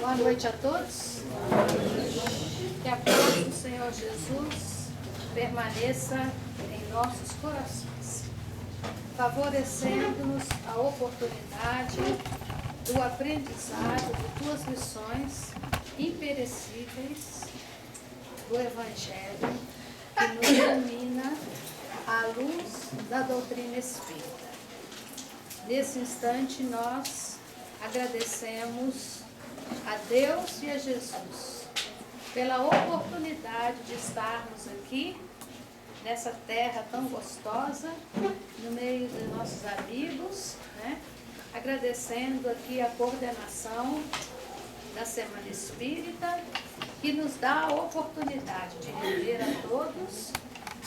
Boa noite a todos. Que a paz do Senhor Jesus permaneça em nossos corações, favorecendo-nos a oportunidade do aprendizado de tuas lições imperecíveis do Evangelho, que nos ilumina à luz da doutrina espírita. Nesse instante, nós agradecemos a Deus e a Jesus pela oportunidade de estarmos aqui nessa terra tão gostosa, no meio de nossos amigos, né? Agradecendo aqui a coordenação da Semana Espírita, que nos dá a oportunidade de rever a todos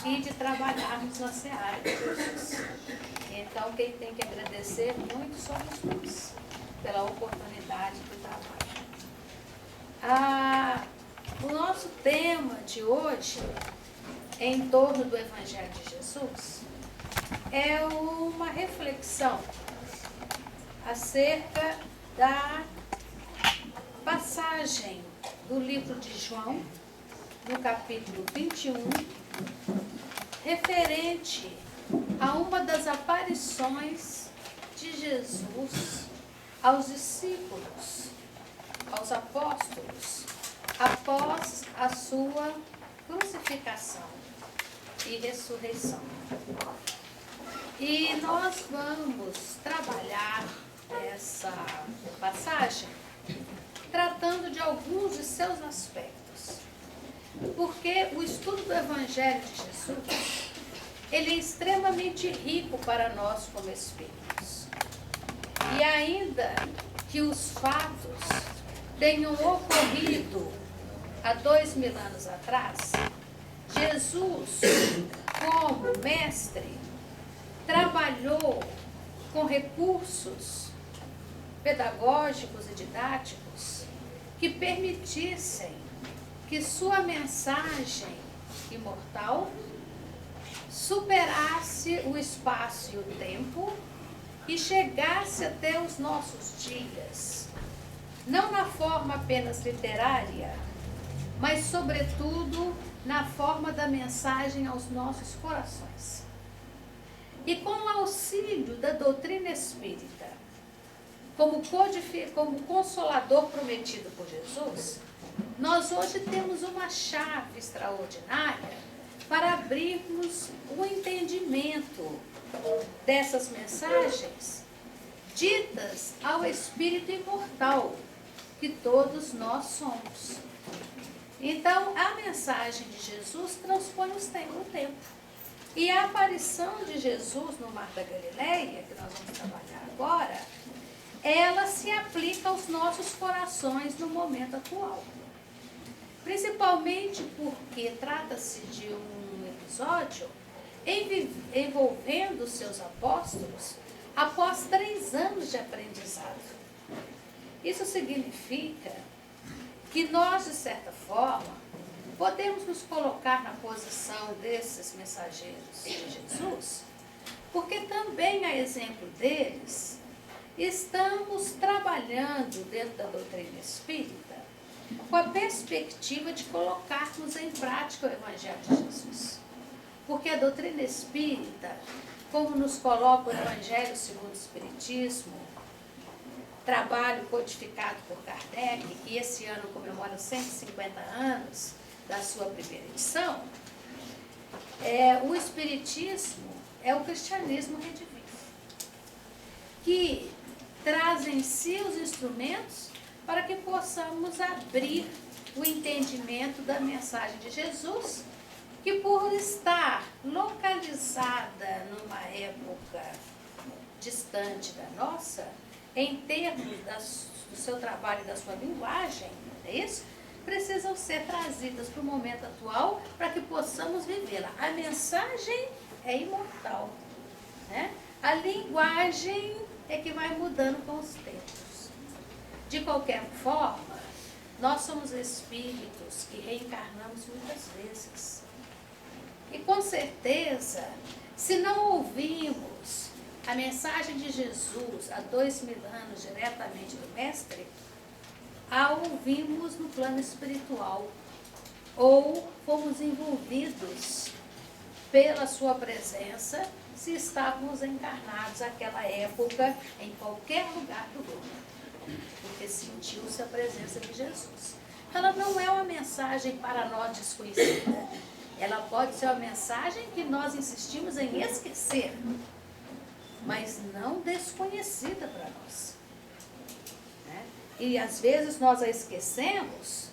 e de trabalharmos na seara de Jesus. Então, quem tem que agradecer muito somos nós, pela oportunidade do trabalho. O nosso tema de hoje, em torno do Evangelho de Jesus, é uma reflexão acerca da passagem do livro de João, no capítulo 21, referente a uma das aparições de Jesus aos discípulos, aos apóstolos, após a sua crucificação e ressurreição. E nós vamos trabalhar essa passagem tratando de alguns de seus aspectos, porque o estudo do Evangelho de Jesus, ele é extremamente rico para nós como espíritos. E ainda que os fatos tenham ocorrido há 2000 anos atrás, Jesus, como mestre, trabalhou com recursos pedagógicos e didáticos que permitissem que sua mensagem imortal superasse o espaço e o tempo e chegasse até os nossos dias, não na forma apenas literária, mas sobretudo na forma da mensagem aos nossos corações. E com o auxílio da doutrina espírita, como consolador prometido por Jesus, nós hoje temos uma chave extraordinária para abrirmos o entendimento dessas mensagens ditas ao Espírito imortal que todos nós somos. Então, a mensagem de Jesus transpõe o tempo. E a aparição de Jesus no Mar da Galileia, que nós vamos trabalhar agora, ela se aplica aos nossos corações no momento atual. Principalmente porque trata-se de um episódio envolvendo os seus apóstolos após 3 anos de aprendizado. Isso significa que nós, de certa forma, podemos nos colocar na posição desses mensageiros de Jesus, porque também, a exemplo deles, estamos trabalhando dentro da doutrina espírita com a perspectiva de colocarmos em prática o Evangelho de Jesus. Porque a doutrina espírita, como nos coloca o Evangelho segundo o Espiritismo, trabalho codificado por Kardec, que esse ano comemora 150 anos da sua primeira edição, o Espiritismo é o cristianismo redivivo, que traz em si os instrumentos para que possamos abrir o entendimento da mensagem de Jesus, que por estar localizada numa época distante da nossa, em termos do seu trabalho e da sua linguagem, não é isso? Precisam ser trazidas para o momento atual para que possamos vivê-la. A mensagem é imortal, né? A linguagem é que vai mudando com os tempos. De qualquer forma, nós somos espíritos que reencarnamos muitas vezes. E com certeza, se não ouvimos a mensagem de Jesus há 2000 anos diretamente do Mestre, a ouvimos no plano espiritual ou fomos envolvidos pela sua presença se estávamos encarnados naquela época em qualquer lugar do mundo, porque sentiu-se a presença de Jesus. Ela não é uma mensagem para nós desconhecida. Ela pode ser uma mensagem que nós insistimos em esquecer, mas não desconhecida para nós. Né? E às vezes nós a esquecemos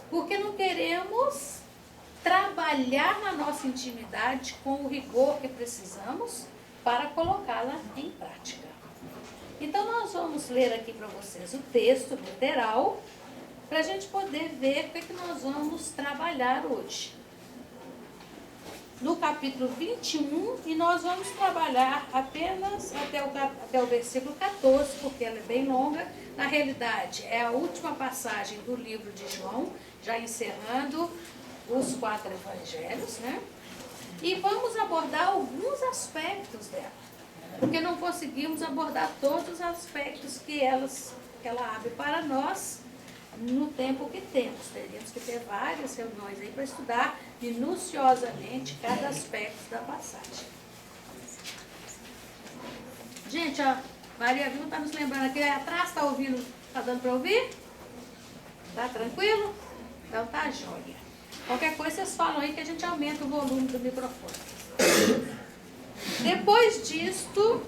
porque não queremos trabalhar na nossa intimidade com o rigor que precisamos para colocá-la em prática. Então nós vamos ler aqui para vocês o texto literal, para a gente poder ver o que nós vamos trabalhar hoje. No capítulo 21, e nós vamos trabalhar apenas até o versículo 14, porque ela é bem longa. Na realidade, é a última passagem do livro de João, já encerrando os 4 evangelhos, né? E vamos abordar alguns aspectos dela, porque não conseguimos abordar todos os aspectos que ela abre para nós no tempo que temos. Teríamos que ter várias reuniões aí para estudar minuciosamente cada aspecto da passagem. Gente, ó, Maria Vilma está nos lembrando aqui atrás, está ouvindo? Está dando para ouvir? Tá tranquilo? Então tá jóia. Qualquer coisa vocês falam aí que a gente aumenta o volume do microfone. Depois disto,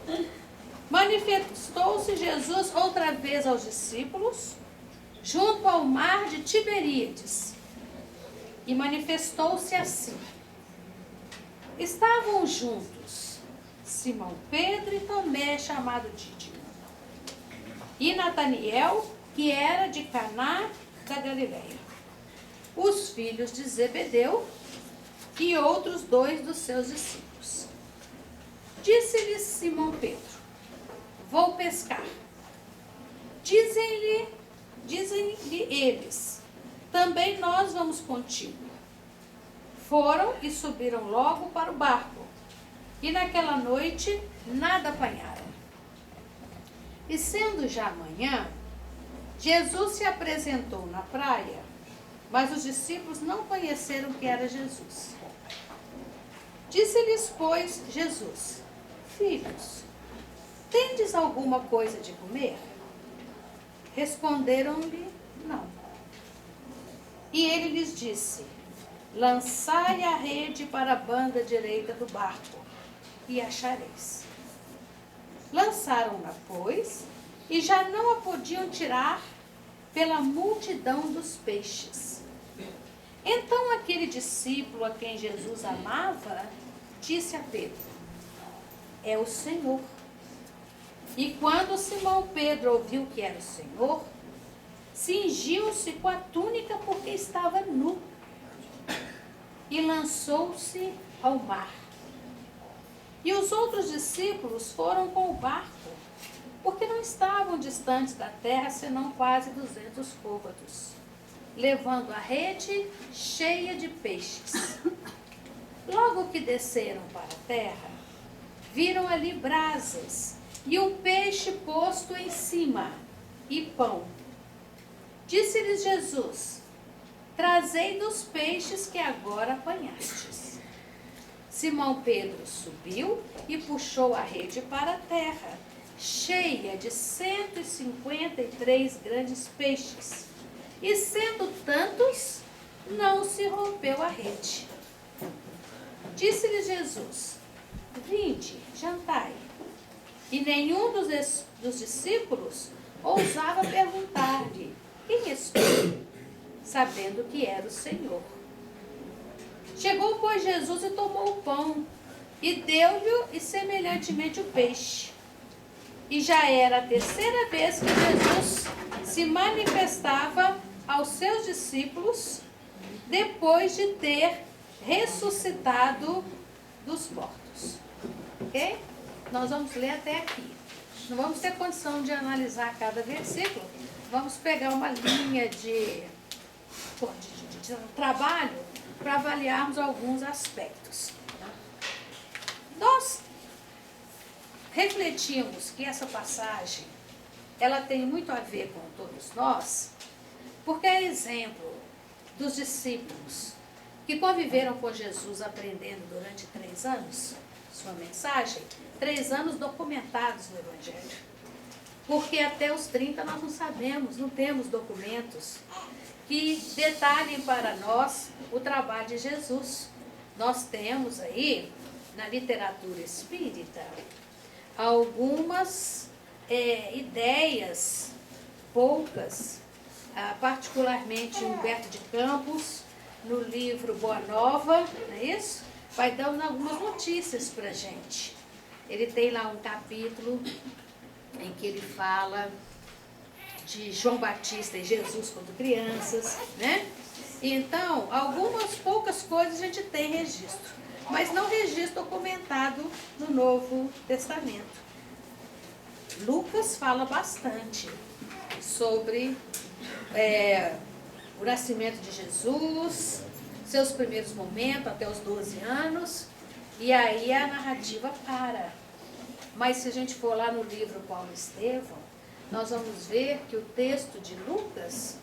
manifestou-se Jesus outra vez aos discípulos, junto ao mar de Tiberíades, e manifestou-se assim. Estavam juntos Simão Pedro e Tomé, chamado Dídimo, e Nataniel, que era de Caná da Galileia, os filhos de Zebedeu e outros 2 dos seus discípulos. Disse-lhes Simão Pedro: vou pescar. Dizem-lhe eles: também nós vamos contigo. Foram e subiram logo para o barco, e naquela noite nada apanharam. E sendo já manhã, Jesus se apresentou na praia, mas os discípulos não conheceram que era Jesus. Disse-lhes, pois, Jesus: filhos, tendes alguma coisa de comer? Responderam-lhe, não. E ele lhes disse: lançai a rede para a banda direita do barco, e achareis. Lançaram-na, pois, e já não a podiam tirar pela multidão dos peixes. Então aquele discípulo a quem Jesus amava disse a Pedro: é o Senhor. E quando Simão Pedro ouviu que era o Senhor, cingiu-se com a túnica porque estava nu e lançou-se ao mar. E os outros discípulos foram com o barco, porque não estavam distantes da terra senão quase 200 côvados, levando a rede cheia de peixes. Logo que desceram para a terra, viram ali brasas e um peixe posto em cima e pão. Disse-lhes Jesus: trazei dos peixes que agora apanhastes. Simão Pedro subiu e puxou a rede para a terra, cheia de 153 grandes peixes. E sendo tantos, não se rompeu a rede. Disse-lhes Jesus: vinde, jantai. E nenhum dos discípulos ousava perguntar-lhe: quem és tu? Sabendo que era o Senhor. Chegou, pois, Jesus e tomou o pão, e deu-lhe e semelhantemente o peixe. E já era a terceira vez que Jesus se manifestava aos seus discípulos, depois de ter ressuscitado dos mortos. Ok? Nós vamos ler até aqui. Não vamos ter condição de analisar cada versículo. Vamos pegar uma linha de trabalho para avaliarmos alguns aspectos. Nós refletimos que essa passagem ela tem muito a ver com todos nós, Porque é exemplo dos discípulos que conviveram com Jesus aprendendo durante 3 anos, sua mensagem, 3 anos documentados no Evangelho. Porque até os 30 nós não sabemos, não temos documentos que detalhem para nós o trabalho de Jesus. Nós temos aí, na literatura espírita, algumas ideias, poucas, particularmente Humberto de Campos, no livro Boa Nova, não é isso? Vai dando algumas notícias para a gente. Ele tem lá um capítulo em que ele fala de João Batista e Jesus quando crianças, né? Então, algumas poucas coisas a gente tem registro, mas não registro documentado no Novo Testamento. Lucas fala bastante sobre o nascimento de Jesus, seus primeiros momentos até os 12 anos, e aí a narrativa para. Mas se a gente for lá no livro Paulo e Estevão, nós vamos ver que o texto de Lucas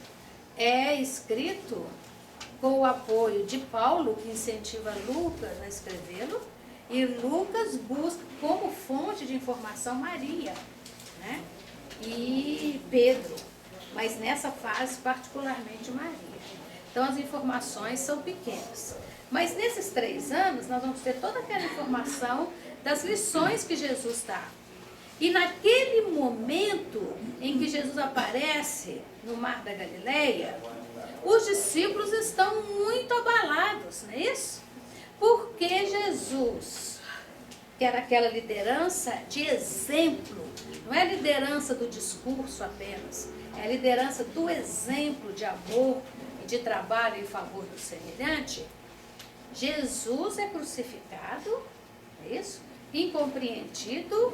é escrito com o apoio de Paulo, que incentiva Lucas a escrevê-lo, e Lucas busca como fonte de informação Maria, né? E Pedro, mas nessa fase particularmente Maria. Então as informações são pequenas. Mas nesses 3 anos nós vamos ter toda aquela informação das lições que Jesus dá. E naquele momento em que Jesus aparece no Mar da Galileia, os discípulos estão muito abalados, não é isso? Porque Jesus, que era aquela liderança de exemplo, não é a liderança do discurso apenas, é a liderança do exemplo de amor e de trabalho em favor do semelhante. Jesus é crucificado, é isso? Incompreendido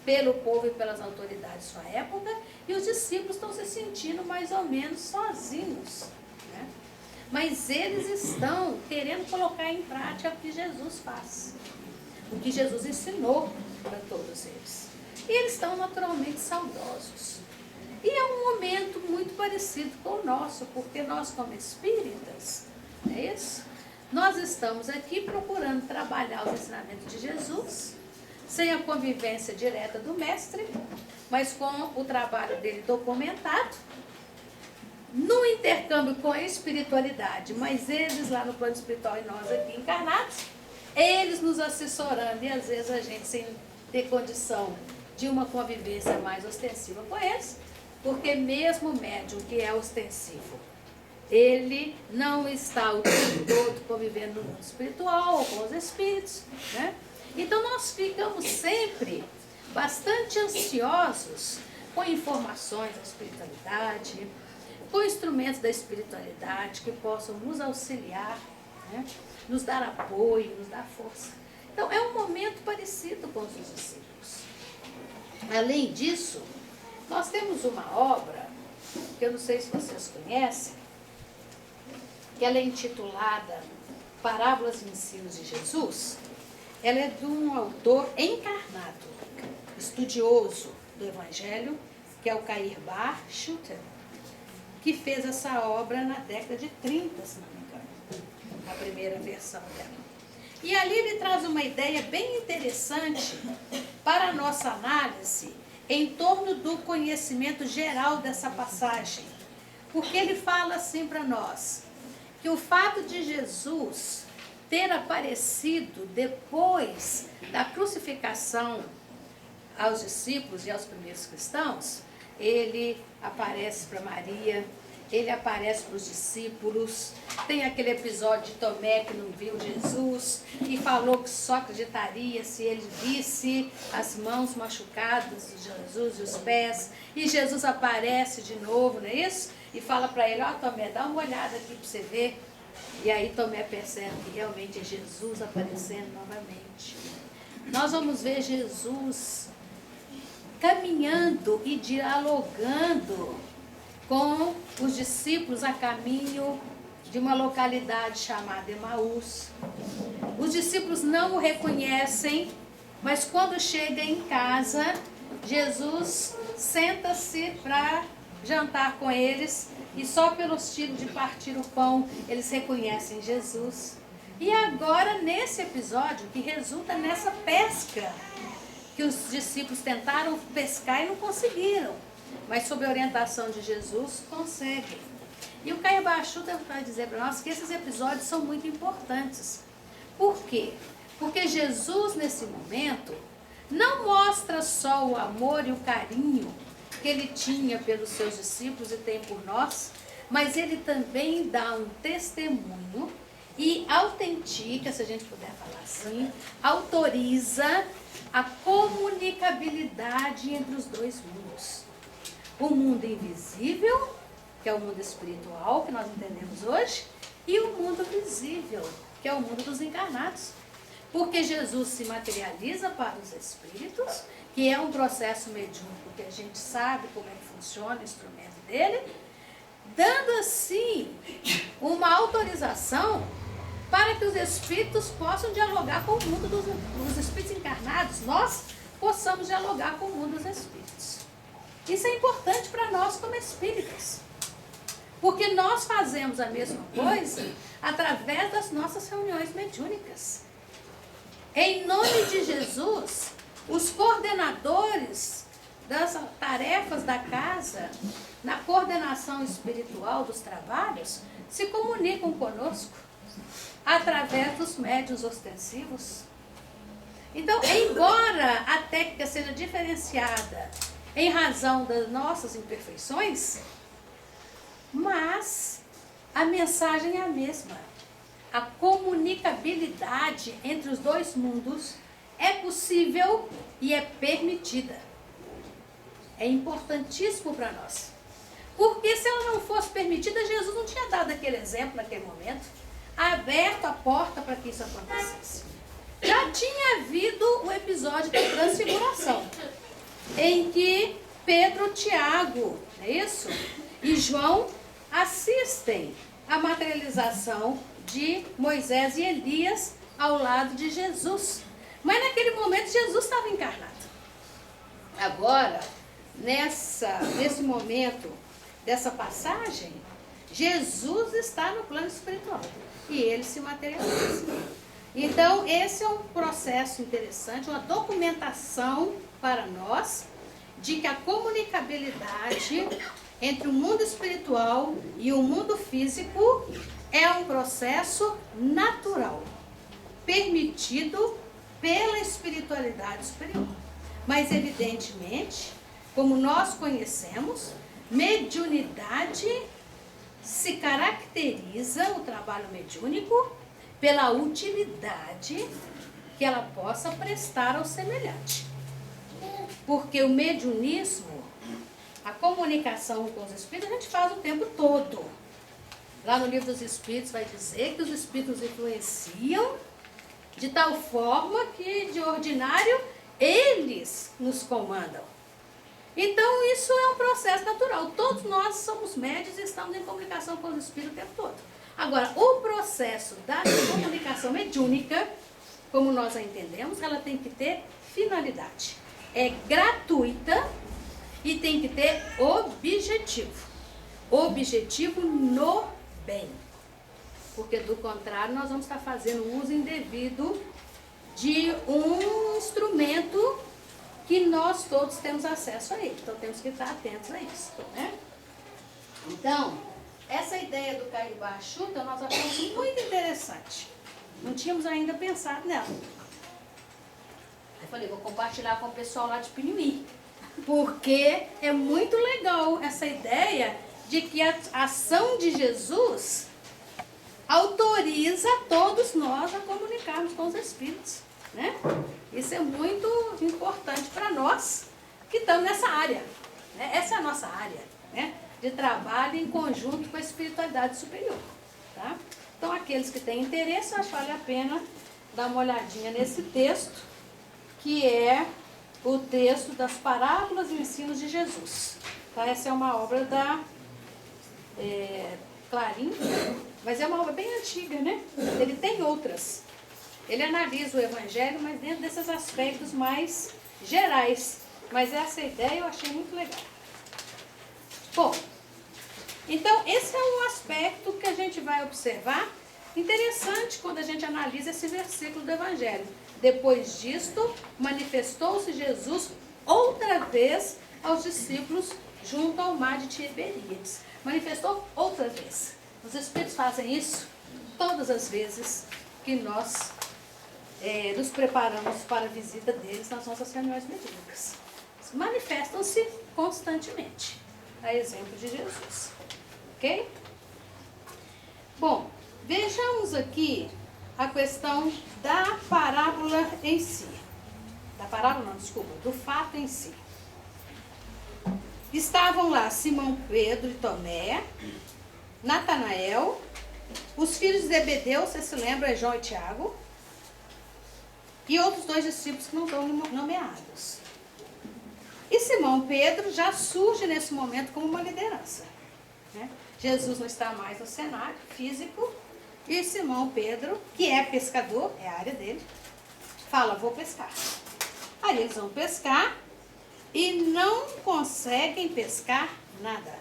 pelo povo e pelas autoridades de sua época, e os discípulos estão se sentindo mais ou menos sozinhos, né? Mas eles estão querendo colocar em prática o que Jesus faz, o que Jesus ensinou para todos eles. E eles estão naturalmente saudosos. E é um momento muito parecido com o nosso, porque nós como espíritas, não é isso? Nós estamos aqui procurando trabalhar os ensinamentos de Jesus, sem a convivência direta do mestre, mas com o trabalho dele documentado, no intercâmbio com a espiritualidade, mas eles lá no plano espiritual e nós aqui encarnados, eles nos assessorando, e às vezes a gente sem ter condição de uma convivência mais ostensiva com eles, porque mesmo o médium que é ostensivo, ele não está o tempo todo convivendo no mundo espiritual ou com os espíritos, né? Então nós ficamos sempre bastante ansiosos com informações da espiritualidade, com instrumentos da espiritualidade que possam nos auxiliar, né? Nos dar apoio, nos dar força. Então é um momento parecido com os discípulos. Além disso, nós temos uma obra, que eu não sei se vocês conhecem, que ela é intitulada Parábolas e Ensinos de Jesus. Ela é de um autor encarnado, estudioso do Evangelho, que é o Cair Bar Schutter, que fez essa obra na década de 30, se não me engano, a primeira versão dela. E ali ele traz uma ideia bem interessante para a nossa análise em torno do conhecimento geral dessa passagem. Porque ele fala assim para nós, que o fato de Jesus ter aparecido depois da crucificação aos discípulos e aos primeiros cristãos, ele aparece para Maria, ele aparece para os discípulos, tem aquele episódio de Tomé que não viu Jesus e falou que só acreditaria se ele visse as mãos machucadas de Jesus e os pés, e Jesus aparece de novo, não é isso? E fala para ele, ó Tomé, dá uma olhada aqui para você ver. E aí Tomé percebe que realmente é Jesus aparecendo novamente. Nós vamos ver Jesus caminhando e dialogando com os discípulos a caminho de uma localidade chamada Emaús. Os discípulos não o reconhecem, mas quando chega em casa, Jesus senta-se para jantar com eles e só pelo estilo de partir o pão eles reconhecem Jesus. E agora nesse episódio que resulta nessa pesca, que os discípulos tentaram pescar e não conseguiram, mas sob a orientação de Jesus conseguem. E o Caio Bachuta vai dizer para nós que esses episódios são muito importantes. Por quê? Porque Jesus nesse momento não mostra só o amor e o carinho que ele tinha pelos seus discípulos e tem por nós, mas ele também dá um testemunho e autentica, se a gente puder falar assim, autoriza a comunicabilidade entre os dois mundos. O mundo invisível, que é o mundo espiritual, que nós entendemos hoje, e o mundo visível, que é o mundo dos encarnados. Porque Jesus se materializa para os espíritos, que é um processo mediúnico que a gente sabe como é que funciona o instrumento dele, dando assim uma autorização para que os espíritos possam dialogar com o mundo dos espíritos encarnados, nós possamos dialogar com o mundo dos espíritos. Isso é importante para nós como espíritas, porque nós fazemos a mesma coisa através das nossas reuniões mediúnicas. Em nome de Jesus, os coordenadores das tarefas da casa, na coordenação espiritual dos trabalhos, se comunicam conosco através dos médiuns ostensivos. Então, embora a técnica seja diferenciada em razão das nossas imperfeições, mas a mensagem é a mesma. A comunicabilidade entre os dois mundos é possível e é permitida. É importantíssimo para nós. Porque se ela não fosse permitida, Jesus não tinha dado aquele exemplo naquele momento, aberto a porta para que isso acontecesse. Já tinha havido o episódio da transfiguração, em que Pedro, Tiago, não é isso? E João assistem à materialização de Moisés e Elias ao lado de Jesus. Mas naquele momento Jesus estava encarnado. Agora, nesse momento dessa passagem, Jesus está no plano espiritual e ele se materializa. Então, esse é um processo interessante, uma documentação para nós de que a comunicabilidade entre o mundo espiritual e o mundo físico é um processo natural, permitido pela espiritualidade superior. Mas, evidentemente, como nós conhecemos, mediunidade se caracteriza, o trabalho mediúnico, pela utilidade que ela possa prestar ao semelhante. Porque o mediunismo, a comunicação com os espíritos, a gente faz o tempo todo. Lá no Livro dos Espíritos vai dizer que os espíritos influenciam de tal forma que, de ordinário, eles nos comandam. Então, isso é um processo natural. Todos nós somos médios e estamos em comunicação com os espíritos o tempo todo. Agora, o processo da comunicação mediúnica, como nós a entendemos, ela tem que ter finalidade. É gratuita e tem que ter objetivo. Objetivo no bem. Porque, do contrário, nós vamos estar fazendo uso indevido de um instrumento que nós todos temos acesso a ele. Então, temos que estar atentos a isso, né? Então, essa ideia do Caio Bachuta nós achamos muito interessante. Não tínhamos ainda pensado nela. Eu falei, vou compartilhar com o pessoal lá de Pinuí. Porque é muito legal essa ideia de que a ação de Jesus autoriza todos nós a comunicarmos com os espíritos, né? Isso é muito importante para nós que estamos nessa área, né? Essa é a nossa área, né? De trabalho em conjunto com a espiritualidade superior, tá? Então, aqueles que têm interesse, acho que vale a pena dar uma olhadinha nesse texto, que é o texto das parábolas e ensinos de Jesus. Tá? Essa é uma obra da Clarim, mas é uma obra bem antiga, né? Ele tem outras. Ele analisa o Evangelho, mas dentro desses aspectos mais gerais. Mas essa ideia eu achei muito legal. Bom, Então, esse é um aspecto que a gente vai observar, interessante quando a gente analisa esse versículo do Evangelho. Depois disto, manifestou-se Jesus outra vez aos discípulos junto ao mar de Tiberíades. Manifestou outra vez. Os Espíritos fazem isso todas as vezes que nós nos preparamos para a visita deles nas nossas reuniões mediúnicas. Manifestam-se constantemente, a exemplo de Jesus. Ok? Bom, vejamos aqui a questão da parábola em si. Da parábola não, desculpa, do fato em si. Estavam lá Simão Pedro e Tomé, Natanael, os filhos de Zebedeu, você se lembra, João e Tiago, e outros 2 discípulos que não estão nomeados. E Simão Pedro já surge nesse momento como uma liderança, né? Jesus não está mais no cenário físico, e Simão Pedro, que é pescador, é a área dele, fala, vou pescar. Aí eles vão pescar e não conseguem pescar nada.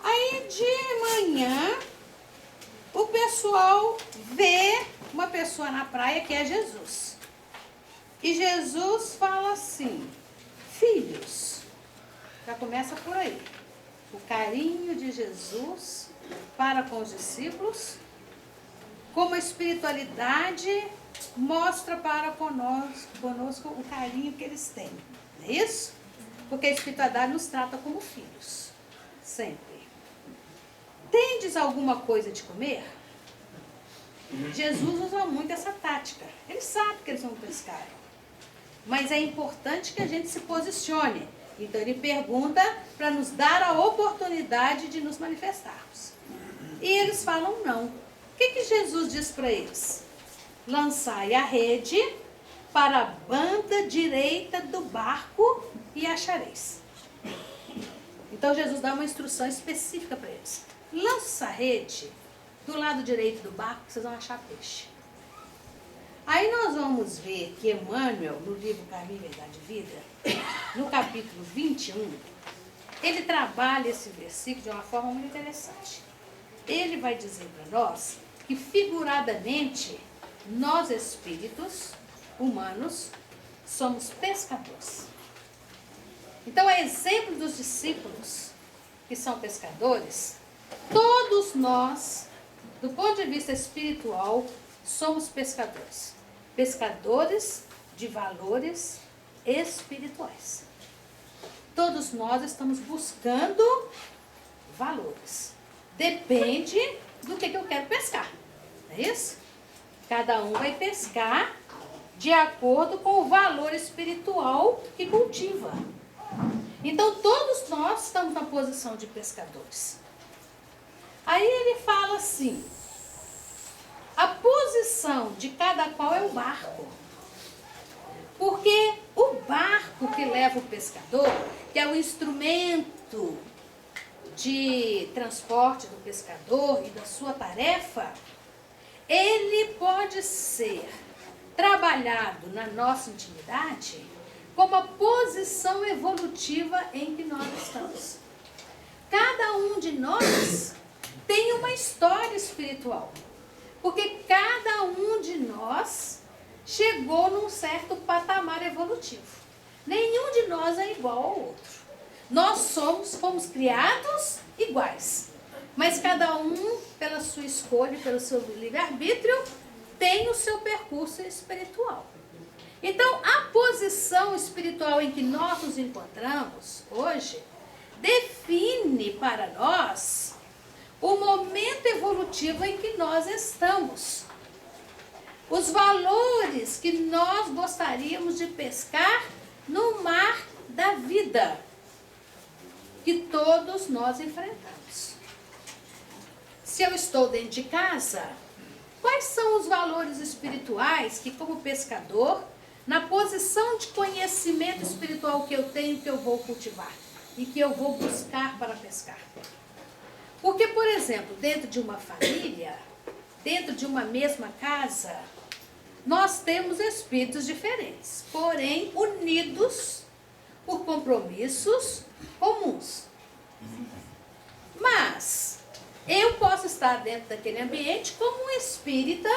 Aí de manhã, o pessoal vê uma pessoa na praia que é Jesus. E Jesus fala assim, filhos, já começa por aí. O carinho de Jesus para com os discípulos, como a espiritualidade mostra para conosco o carinho que eles têm. Não é isso? Porque a espiritualidade nos trata como filhos, sempre. Tendes alguma coisa de comer? Jesus usa muito essa tática. Ele sabe que eles vão pescar. Mas é importante que a gente se posicione. Então ele pergunta para nos dar a oportunidade de nos manifestarmos. E eles falam não. O que Jesus diz para eles? Lançai a rede para a banda direita do barco e achareis. Então Jesus dá uma instrução específica para eles. Lança a rede do lado direito do barco, vocês vão achar peixe. Aí nós vamos ver que Emmanuel, no livro Caminho, Verdade e Vida, no capítulo 21, ele trabalha esse versículo de uma forma muito interessante. Ele vai dizer para nós que, figuradamente, nós espíritos humanos somos pescadores. Então, a exemplo dos discípulos que são pescadores, todos nós, do ponto de vista espiritual, somos pescadores. Pescadores de valores espirituais. Todos nós estamos buscando valores. Depende do que eu quero pescar. Não é isso? Cada um vai pescar de acordo com o valor espiritual que cultiva. Então, todos nós estamos na posição de pescadores. Aí ele fala assim, a posição de cada qual é o barco. Porque o barco que leva o pescador, que é o instrumento de transporte do pescador e da sua tarefa, ele pode ser trabalhado na nossa intimidade como a posição evolutiva em que nós estamos. Cada um de nós tem uma história espiritual, porque cada um de nós chegou num certo patamar evolutivo. Nenhum de nós é igual ao outro. Nós fomos criados iguais, mas cada um, pela sua escolha, pelo seu livre-arbítrio, tem o seu percurso espiritual. Então, a posição espiritual em que nós nos encontramos hoje define para nós o momento evolutivo em que nós estamos. Os valores que nós gostaríamos de pescar no mar da vida, que todos nós enfrentamos. Se eu estou dentro de casa, quais são os valores espirituais que, como pescador, na posição de conhecimento espiritual que eu tenho, que eu vou cultivar e que eu vou buscar para pescar? Porque, por exemplo, dentro de uma família, dentro de uma mesma casa, nós temos espíritos diferentes, porém unidos por compromissos comuns. posso estar dentro daquele ambiente como um espírita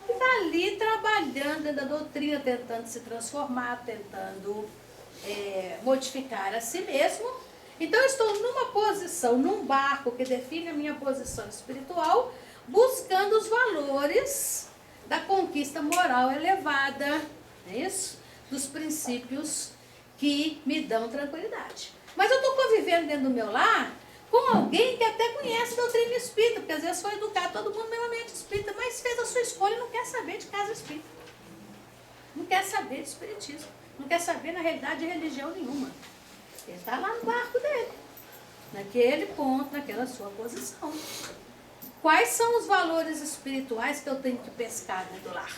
que está ali trabalhando dentro da doutrina, tentando se transformar, tentando modificar a si mesmo. Então eu estou numa posição, num barco que define a minha posição espiritual, buscando os valores da conquista moral elevada, não é isso? Dos princípios que me dão tranquilidade. Mas eu estou convivendo dentro do meu lar com alguém que até conhece a doutrina espírita, porque às vezes foi educar todo mundo no mesmo ambiente espírita, mas fez a sua escolha e não quer saber de casa espírita. Não quer saber de espiritismo. Não quer saber, na realidade, de religião nenhuma. Ele está lá no barco dele, naquele ponto, naquela sua posição. Quais são os valores espirituais que eu tenho que pescar dentro do lar?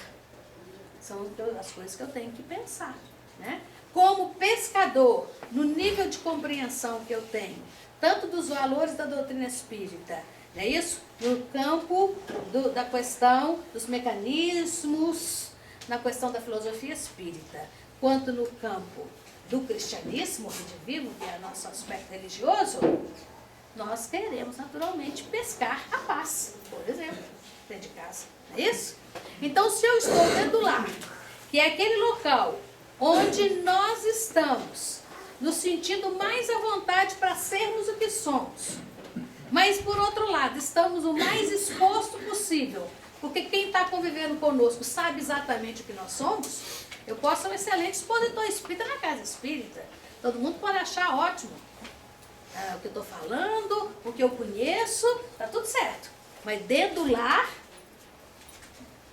São as coisas que eu tenho que pensar, né? Como pescador, no nível de compreensão que eu tenho, tanto dos valores da doutrina espírita, não é isso? No campo da questão dos mecanismos, na questão da filosofia espírita, quanto no campo do cristianismo redivivo, que é o nosso aspecto religioso, nós queremos naturalmente pescar a paz, por exemplo, dentro de casa. Não é isso? Então, se eu estou dentro do lar, que é aquele local onde nós estamos no sentido mais à vontade para sermos o que somos, mas por outro lado, estamos o mais exposto possível, porque quem está convivendo conosco sabe exatamente o que nós somos. Eu posso ser um excelente expositor espírita na casa espírita. Todo mundo pode achar ótimo o que eu estou falando, o que eu conheço, está tudo certo. Mas dentro do lar,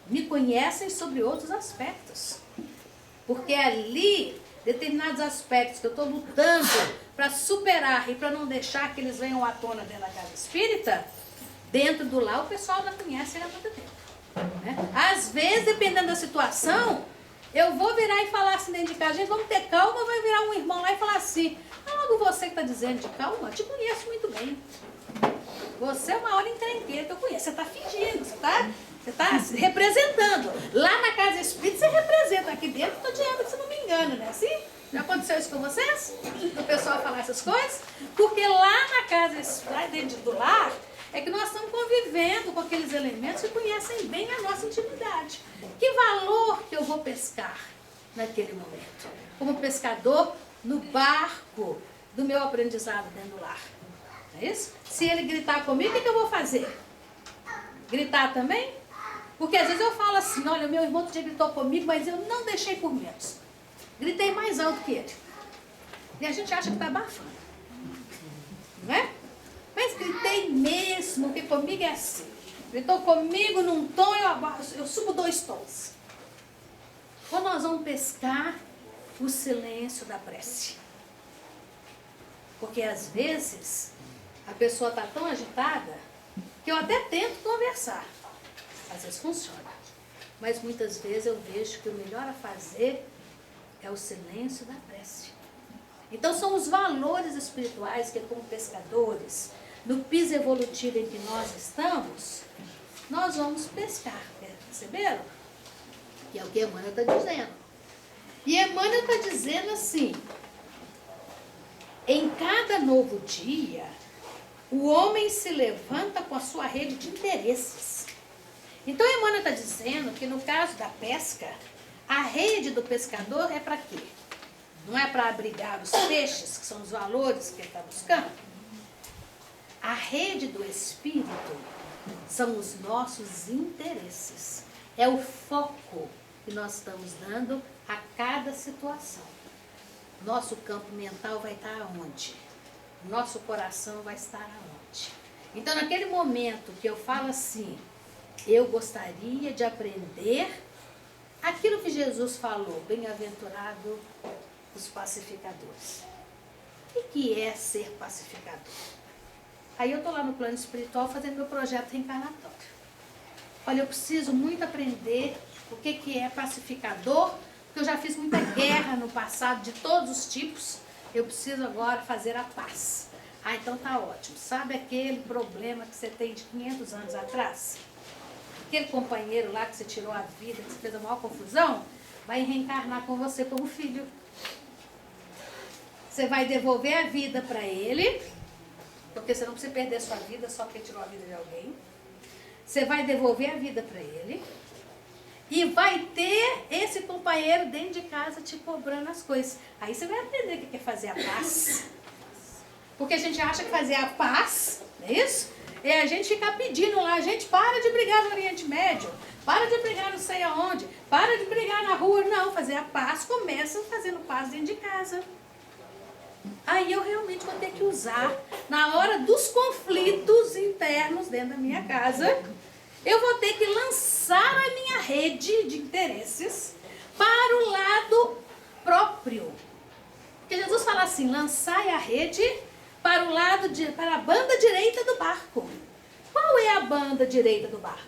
me conhecem sobre outros aspectos. Porque ali, determinados aspectos que eu estou lutando para superar e para não deixar que eles venham à tona dentro da casa espírita, dentro do lar o pessoal já conhece há muito tempo. Né? Às vezes, dependendo da situação, eu vou virar e falar assim dentro de casa, gente, vamos ter calma, vai virar um irmão lá e falar assim, logo você que está dizendo de calma, eu te conheço muito bem. Você é uma hora encrenqueira que eu conheço, você está fingindo, você está se representando. Lá na casa espírita você representa, aqui dentro estou dizendo que você não me engana, né? Assim? Já aconteceu isso com vocês? O pessoal falar essas coisas? Porque lá na casa espírita, dentro do lar, é que nós estamos convivendo com aqueles elementos que conhecem bem a nossa intimidade. Que valor que eu vou pescar naquele momento? Como pescador no barco do meu aprendizado dentro do lar. Não é isso? Se ele gritar comigo, o que eu vou fazer? Gritar também? Porque às vezes eu falo assim, olha, meu irmão já gritou comigo, mas eu não deixei por menos. Gritei mais alto que ele. E a gente acha que está abafando. Não é? Mas gritei mesmo, porque comigo é assim. Gritou comigo num tom, eu subo 2 tons. Ou nós vamos pescar o silêncio da prece. Porque às vezes a pessoa está tão agitada que eu até tento conversar. Às vezes funciona. Mas muitas vezes eu vejo que o melhor a fazer é o silêncio da prece. Então são os valores espirituais que, como pescadores, no piso evolutivo em que nós estamos, nós vamos pescar. Perceberam? Que é o que Emmanuel está dizendo. E Emmanuel está dizendo assim, em cada novo dia, o homem se levanta com a sua rede de interesses. Então Emmanuel está dizendo que no caso da pesca, a rede do pescador é para quê? Não é para abrigar os peixes, que são os valores que ele está buscando? A rede do espírito são os nossos interesses. É o foco que nós estamos dando a cada situação. Nosso campo mental vai estar aonde? Nosso coração vai estar aonde? Então, naquele momento que eu falo assim, eu gostaria de aprender aquilo que Jesus falou, bem-aventurado os pacificadores. O que é ser pacificador? Aí eu estou lá no plano espiritual fazendo meu projeto reencarnatório. Olha, eu preciso muito aprender o que é pacificador, porque eu já fiz muita guerra no passado, de todos os tipos. Eu preciso agora fazer a paz. Ah, então tá ótimo. Sabe aquele problema que você tem de 500 anos atrás? Aquele companheiro lá que você tirou a vida, que você fez a maior confusão, vai reencarnar com você como filho. Você vai devolver a vida para ele. Estou porque você não precisa perder a sua vida só porque tirou a vida de alguém. Você vai devolver a vida para ele. E vai ter esse companheiro dentro de casa te cobrando as coisas. Aí você vai aprender o que é fazer a paz. Porque a gente acha que fazer a paz, não é isso? É a gente ficar pedindo lá, gente, para de brigar no Oriente Médio, para de brigar não sei aonde, para de brigar na rua. Não, fazer a paz começa fazendo paz dentro de casa. Aí eu realmente vou ter que usar, na hora dos conflitos internos dentro da minha casa, eu vou ter que lançar a minha rede de interesses para o lado próprio. Porque Jesus fala assim, lançai a rede para o lado para a banda direita do barco. Qual é a banda direita do barco?